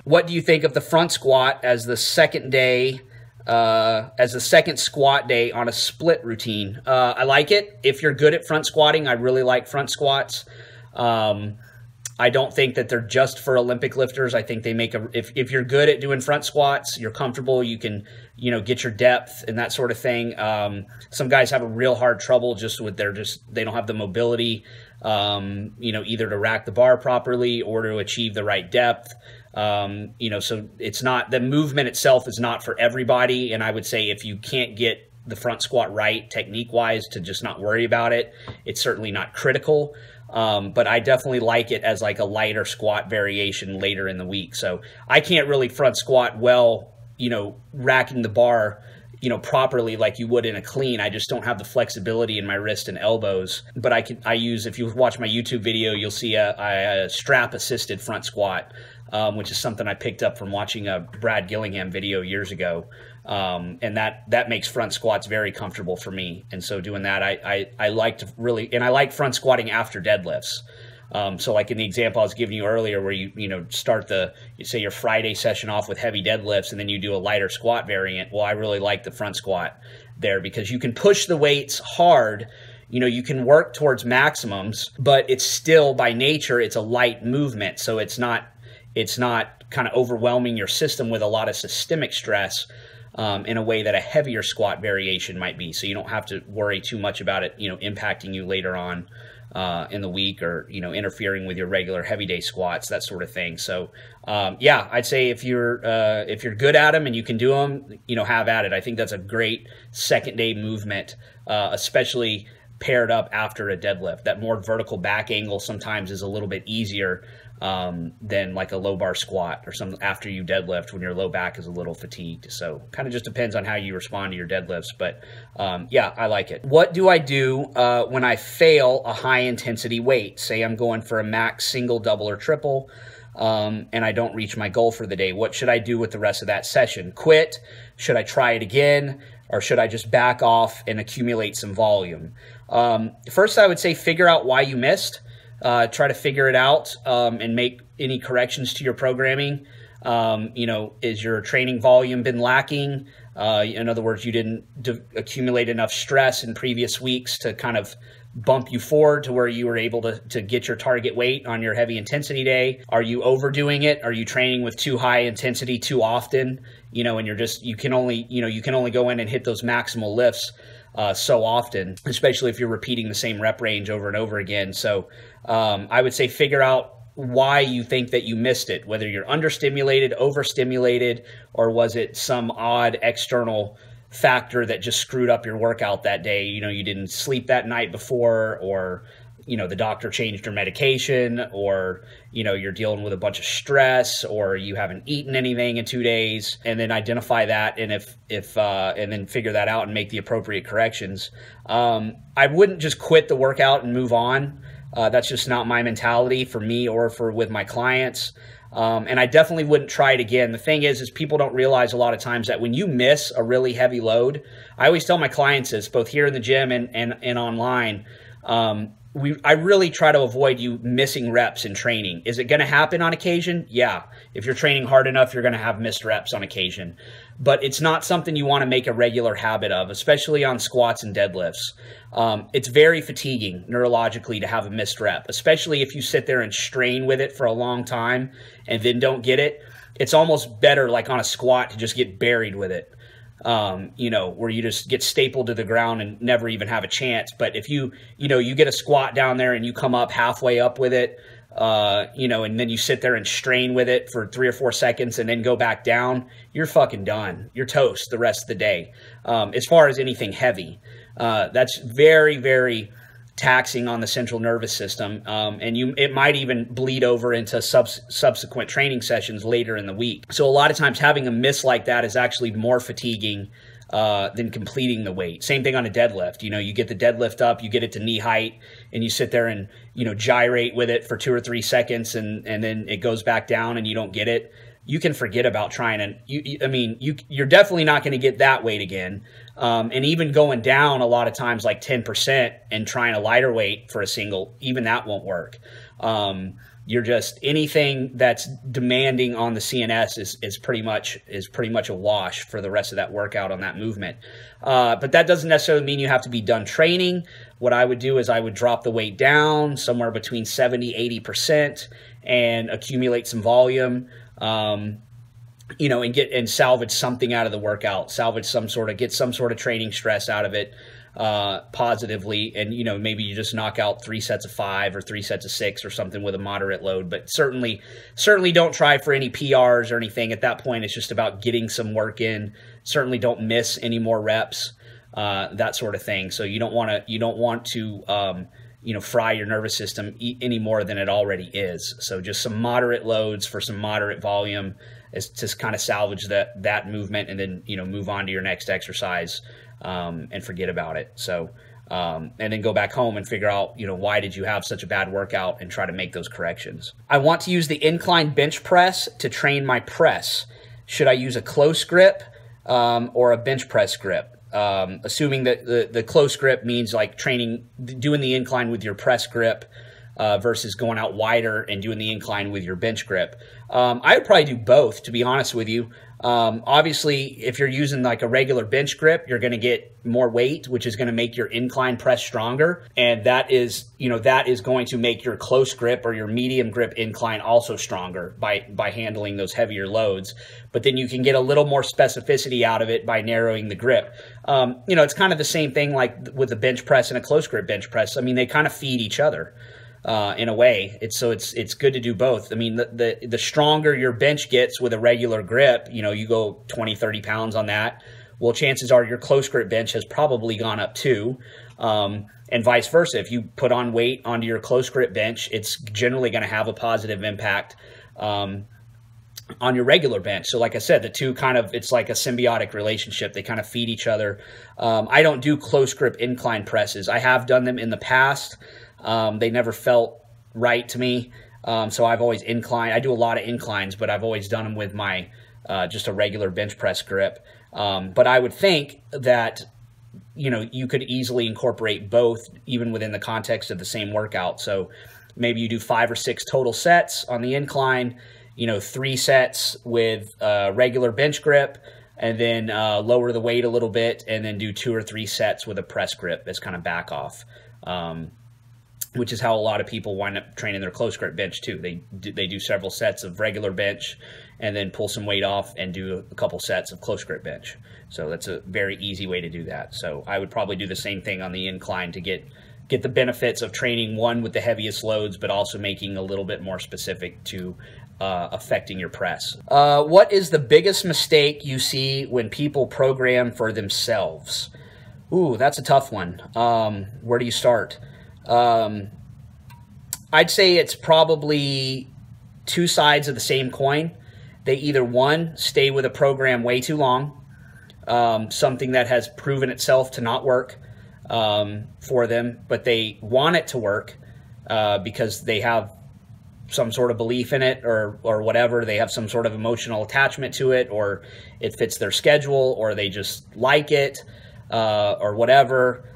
what do you think of the front squat as the second day, as the second squat day on a split routine? I like it. If you're good at front squatting, I really like front squats. I don't think that they're just for Olympic lifters. I think they make if you're good at doing front squats, you're comfortable, you can, get your depth and that sort of thing. Some guys have a real hard trouble just with they don't have the mobility, either to rack the bar properly or to achieve the right depth. So it's not, the movement itself is not for everybody. And I would say if you can't get the front squat right technique wise, to just not worry about it. It's certainly not critical. But I definitely like it as like a lighter squat variation later in the week. So I can't really front squat well, racking the bar, properly like you would in a clean. I just don't have the flexibility in my wrist and elbows. But if you watch my YouTube video, you'll see a strap assisted front squat, which is something I picked up from watching a Brad Gillingham video years ago. And that makes front squats very comfortable for me. And so doing that, I like to really, and I like front squatting after deadlifts. So like in the example I was giving you earlier, where you start say your Friday session off with heavy deadlifts and then you do a lighter squat variant. Well, I really like the front squat there because you can push the weights hard. You can work towards maximums, but it's still by nature, it's a light movement. So it's not kind of overwhelming your system with a lot of systemic stress in a way that a heavier squat variation might be. So you don't have to worry too much about it, impacting you later on in the week, or interfering with your regular heavy day squats, that sort of thing. So I'd say if you're good at them and you can do them, have at it. I think that's a great second day movement, especially paired up after a deadlift. That more vertical back angle sometimes is a little bit easier than like a low bar squat or something after you deadlift when your low back is a little fatigued. So kind of just depends on how you respond to your deadlifts, but I like it. What do I do when I fail a high intensity weight? Say I'm going for a max single, double, or triple, and I don't reach my goal for the day. What should I do with the rest of that session? Quit? Should I try it again? Or should I just back off and accumulate some volume? First, I would say figure out why you missed. Try to figure it out and make any corrections to your programming. Is your training volume been lacking? In other words, you didn't accumulate enough stress in previous weeks to kind of bump you forward to where you were able to get your target weight on your heavy intensity day. Are you overdoing it? Are you training with too high intensity too often? And you can only go in and hit those maximal lifts so often, especially if you're repeating the same rep range over and over again. So I would say figure out why you think that you missed it, whether you're understimulated, overstimulated, or was it some odd external factor that just screwed up your workout that day. You didn't sleep that night before, or the doctor changed your medication, or you're dealing with a bunch of stress, or you haven't eaten anything in 2 days. And then identify that, and and then figure that out and make the appropriate corrections. I wouldn't just quit the workout and move on. That's just not my mentality for me or with my clients. And I definitely wouldn't try it again. The thing is people don't realize a lot of times that when you miss a really heavy load, I always tell my clients this, both here in the gym and online, I really try to avoid you missing reps in training. Is it going to happen on occasion? Yeah. If you're training hard enough, you're going to have missed reps on occasion. But it's not something you want to make a regular habit of, especially on squats and deadlifts. It's very fatiguing neurologically to have a missed rep, especially if you sit there and strain with it for a long time and then don't get it. It's almost better, like on a squat, to just get buried with it. Where you just get stapled to the ground and never even have a chance. But if you get a squat down there and you come up halfway up with it, and then you sit there and strain with it for 3 or 4 seconds and then go back down, you're fucking done. You're toast the rest of the day. As far as anything heavy, that's very, very taxing on the central nervous system. And it might even bleed over into subsequent training sessions later in the week. So a lot of times having a miss like that is actually more fatiguing than completing the weight. Same thing on a deadlift. You get the deadlift up, you get it to knee height, and you sit there and, gyrate with it for 2 or 3 seconds, and then it goes back down and you don't get it. you can forget about trying to, I mean, you're definitely not going to get that weight again. And even going down a lot of times like 10% and trying a lighter weight for a single, even that won't work. You're just, anything that's demanding on the CNS is pretty much a wash for the rest of that workout on that movement. But that doesn't necessarily mean you have to be done training. What I would do is I would drop the weight down somewhere between 70, 80% and accumulate some volume, you know, and salvage something out of the workout, get some sort of training stress out of it, positively. And, you know, maybe you just knock out 3 sets of 5 or 3 sets of 6 or something with a moderate load, but certainly don't try for any PRs or anything. At that point, it's just about getting some work in. Certainly don't miss any more reps, that sort of thing. So you don't want to, you know, fry your nervous system any more than it already is. So just some moderate loads for some moderate volume is to kind of salvage that movement, and then, you know, move on to your next exercise, and forget about it. So, and then go back home and figure out, you know, why did you have such a bad workout, and try to make those corrections. I want to use the incline bench press to train my press. Should I use a close grip, or a bench press grip? Assuming that the close grip means like doing the incline with your press grip, versus going out wider and doing the incline with your bench grip. I would probably do both, to be honest with you. Obviously, if you're using like a regular bench grip, you're going to get more weight, which is going to make your incline press stronger. And that is going to make your close grip or your medium grip incline also stronger by handling those heavier loads. But then you can get a little more specificity out of it by narrowing the grip. You know, it's kind of the same thing like with a bench press and a close grip bench press. I mean, they kind of feed each other. In a way, it's good to do both. I mean, the stronger your bench gets with a regular grip, you know, you go 20, 30 pounds on that. Well, chances are your close grip bench has probably gone up too. And vice versa. If you put on weight onto your close grip bench, it's generally going to have a positive impact, on your regular bench. So like I said, the two it's like a symbiotic relationship. They kind of feed each other. I don't do close grip incline presses. I have done them in the past. They never felt right to me. So I've always inclined. I do a lot of inclines, but I've always done them with my, just a regular bench press grip. But I would think that, you know, you could easily incorporate both even within the context of the same workout. So maybe you do 5 or 6 total sets on the incline, you know, 3 sets with regular bench grip, and then lower the weight a little bit, and then do 2 or 3 sets with a press grip as kind of back off. Which is how a lot of people wind up training their close grip bench too. They do several sets of regular bench and then pull some weight off and do a couple sets of close grip bench. So that's a very easy way to do that. So I would probably do the same thing on the incline to get the benefits of training one with the heaviest loads, but also making a little bit more specific to affecting your press. What is the biggest mistake you see when people program for themselves? Ooh, that's a tough one. Where do you start? I'd say it's probably 2 sides of the same coin. They either, one, stay with a program way too long, something that has proven itself to not work for them, but they want it to work because they have some sort of belief in it or whatever. They have some sort of emotional attachment to it, or it fits their schedule, or they just like it, or whatever.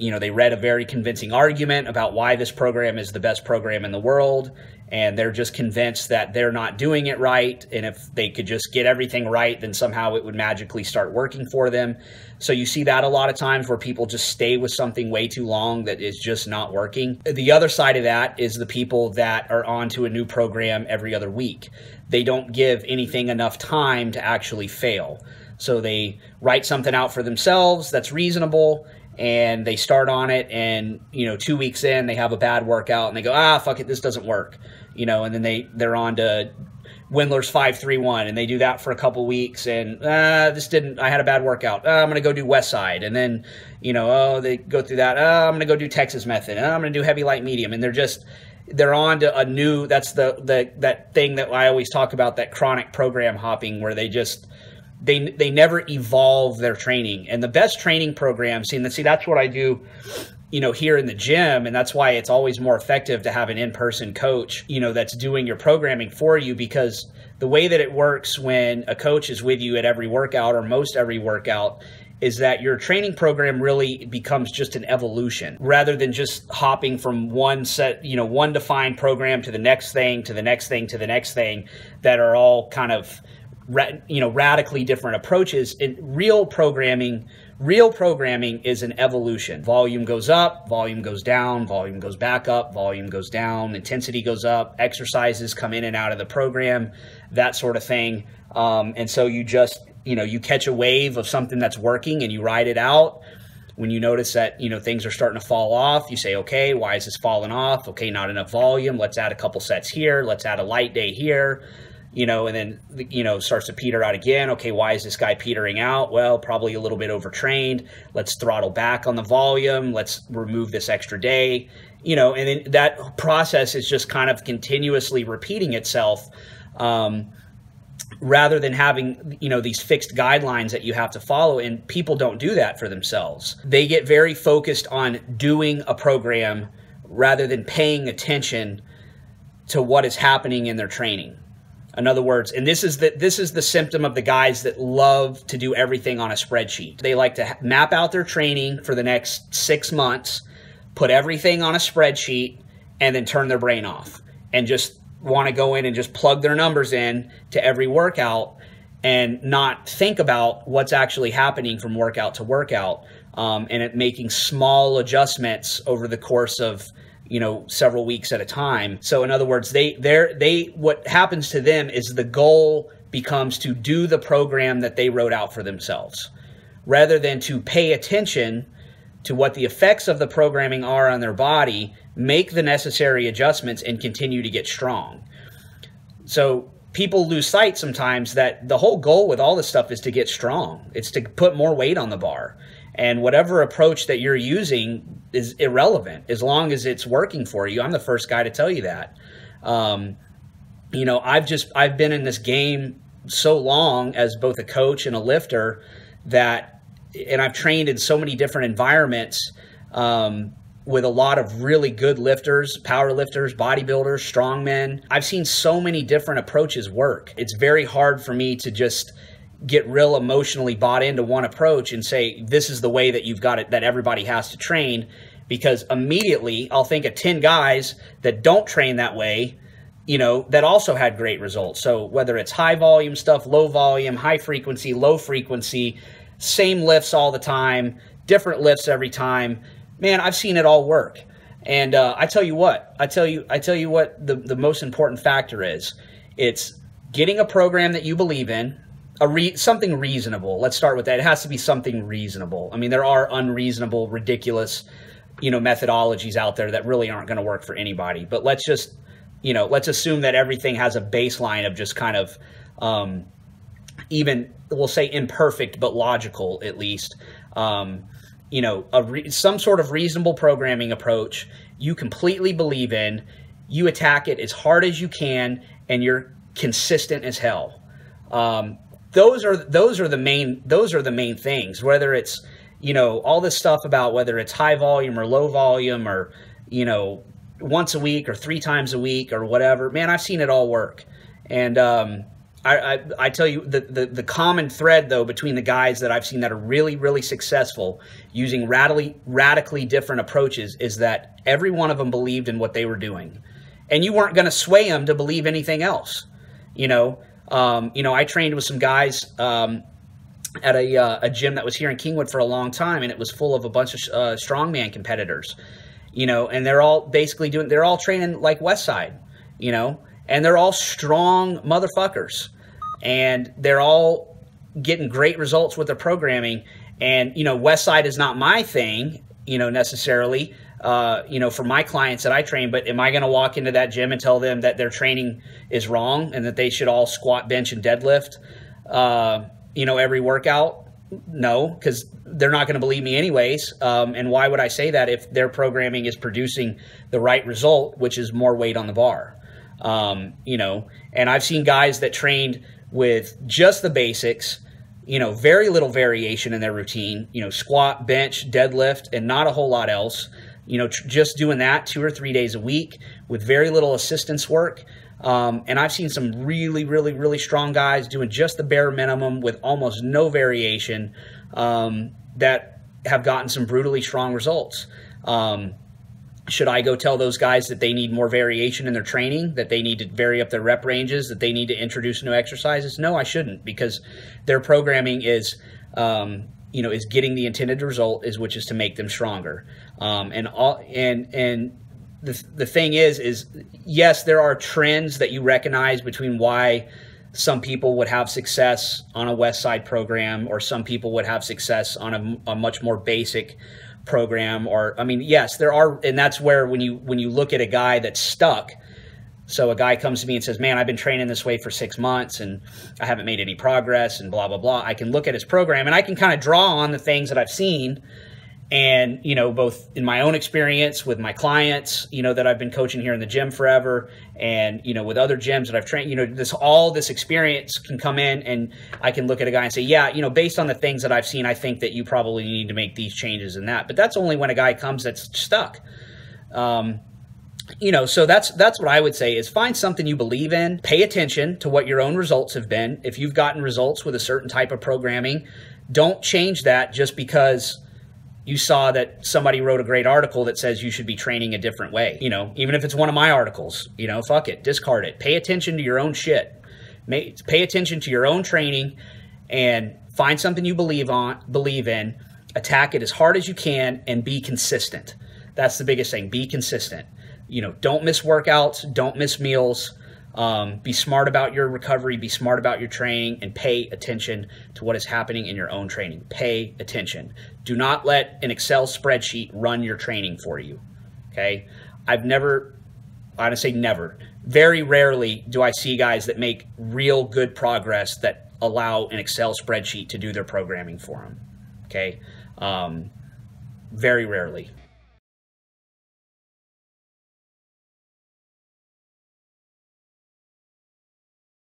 You know, they read a very convincing argument about why this program is the best program in the world, and they're just convinced that they're not doing it right, and if they could just get everything right, then somehow it would magically start working for them. So you see that a lot of times where people just stay with something way too long that is just not working. The other side of that is the people that are onto a new program every other week. They don't give anything enough time to actually fail. So they write something out for themselves that's reasonable, and they start on it, and, you know, 2 weeks in, they have a bad workout, and they go, fuck it, this doesn't work, you know, and then they're on to Windler's 5-3-1, and they do that for a couple weeks, and I had a bad workout, I'm going to go do West Side, and then, you know, they go through that, I'm going to go do Texas Method, and I'm going to do heavy, light, medium, and they're on to a new, that's that thing that I always talk about, that chronic program hopping, where they never evolve their training. And the best training programs, see, that's what I do here in the gym. And that's why it's always more effective to have an in-person coach, that's doing your programming for you, because the way that it works when a coach is with you at every workout or most every workout is that your training program really becomes just an evolution rather than just hopping from one defined program to the next thing, to the next thing, to the next thing, that are all kind of, radically different approaches. Real programming is an evolution. Volume goes up, volume goes down, volume goes back up, volume goes down, intensity goes up, exercises come in and out of the program, that sort of thing. And so you just, you catch a wave of something that's working and you ride it out. When you notice that, things are starting to fall off, you say, okay, why is this falling off? Okay, not enough volume. Let's add a couple sets here. Let's add a light day here. And then, starts to peter out again. Okay, why is this guy petering out? Well, probably a little bit overtrained. Let's throttle back on the volume. Let's remove this extra day, and then that process is just kind of continuously repeating itself, rather than having, these fixed guidelines that you have to follow. And people don't do that for themselves. They get very focused on doing a program rather than paying attention to what is happening in their training. In other words, and this is the symptom of the guys that love to do everything on a spreadsheet. They like to map out their training for the next 6 months, put everything on a spreadsheet, and then turn their brain off and just want to go in and just plug their numbers in to every workout and not think about what's actually happening from workout to workout, and making small adjustments over the course of several weeks at a time. So in other words, what happens to them is the goal becomes to do the program that they wrote out for themselves, rather than to pay attention to what the effects of the programming are on their body, make the necessary adjustments, and continue to get strong. So people lose sight sometimes that the whole goal with all this stuff is to get strong. It's to put more weight on the bar. And whatever approach that you're using is irrelevant as long as it's working for you. I'm the first guy to tell you that. I've been in this game so long as both a coach and a lifter and I've trained in so many different environments, with a lot of really good lifters, power lifters, bodybuilders, strongmen. I've seen so many different approaches work. It's very hard for me to just get real emotionally bought into one approach and say, this is the way that you've got it, that everybody has to train, because immediately I'll think of 10 guys that don't train that way, that also had great results. So whether it's high volume stuff, low volume, high frequency, low frequency, same lifts all the time, different lifts every time, man, I've seen it all work. And I tell you what the most important factor is. It's getting a program that you believe in, something reasonable. Let's start with that. It has to be something reasonable. I mean, there are unreasonable, ridiculous, methodologies out there that really aren't going to work for anybody. But let's just, let's assume that everything has a baseline of just kind of, even we'll say imperfect, but logical at least. Some sort of reasonable programming approach you completely believe in. You attack it as hard as you can, and you're consistent as hell. Those are the main things. Whether it's all this stuff about whether it's high volume or low volume, or once a week or 3 times a week or whatever. Man, I've seen it all work. And I tell you, the common thread though between the guys that I've seen that are really, really successful using radically different approaches is that every one of them believed in what they were doing, and you weren't going to sway them to believe anything else. I trained with some guys at a gym that was here in Kingwood for a long time, and it was full of a bunch of strongman competitors, and they're all they're all training like Westside, and they're all strong motherfuckers, and they're all getting great results with their programming. And, Westside is not my thing, necessarily, for my clients that I train, but am I going to walk into that gym and tell them that their training is wrong and that they should all squat, bench, and deadlift, every workout? No, because they're not going to believe me anyways. And why would I say that if their programming is producing the right result, which is more weight on the bar? And I've seen guys that trained with just the basics, very little variation in their routine, squat, bench, deadlift, and not a whole lot else, just doing that 2 or 3 days a week with very little assistance work. And I've seen some really, really, really strong guys doing just the bare minimum with almost no variation that have gotten some brutally strong results. Should I go tell those guys that they need more variation in their training, that they need to vary up their rep ranges, that they need to introduce new exercises? No, I shouldn't, because their programming is getting the intended result, which is to make them stronger. The thing is yes, there are trends that you recognize between why some people would have success on a West Side program, or some people would have success on a much more basic program. Or, I mean, yes, there are, and that's where when you look at a guy that's stuck. So a guy comes to me and says, man, I've been training this way for 6 months and I haven't made any progress and blah, blah, blah. I can look at his program and I can kind of draw on the things that I've seen. And, both in my own experience with my clients, that I've been coaching here in the gym forever, and, with other gyms that I've trained, all this experience can come in, and I can look at a guy and say, yeah, based on the things that I've seen, I think that you probably need to make these changes and that. But that's only when a guy comes that's stuck. So that's what I would say is find something you believe in, pay attention to what your own results have been. If you've gotten results with a certain type of programming, don't change that just because you saw that somebody wrote a great article that says you should be training a different way. Even if it's one of my articles, fuck it, discard it. Pay attention to your own shit. Pay attention to your own training and find something you believe in, attack it as hard as you can, and be consistent. That's the biggest thing. Be consistent. Don't miss workouts, don't miss meals. Be smart about your recovery, be smart about your training, and pay attention to what is happening in your own training. Pay attention. Do not let an Excel spreadsheet run your training for you, okay? Very rarely do I see guys that make real good progress that allow an Excel spreadsheet to do their programming for them, okay? Very rarely.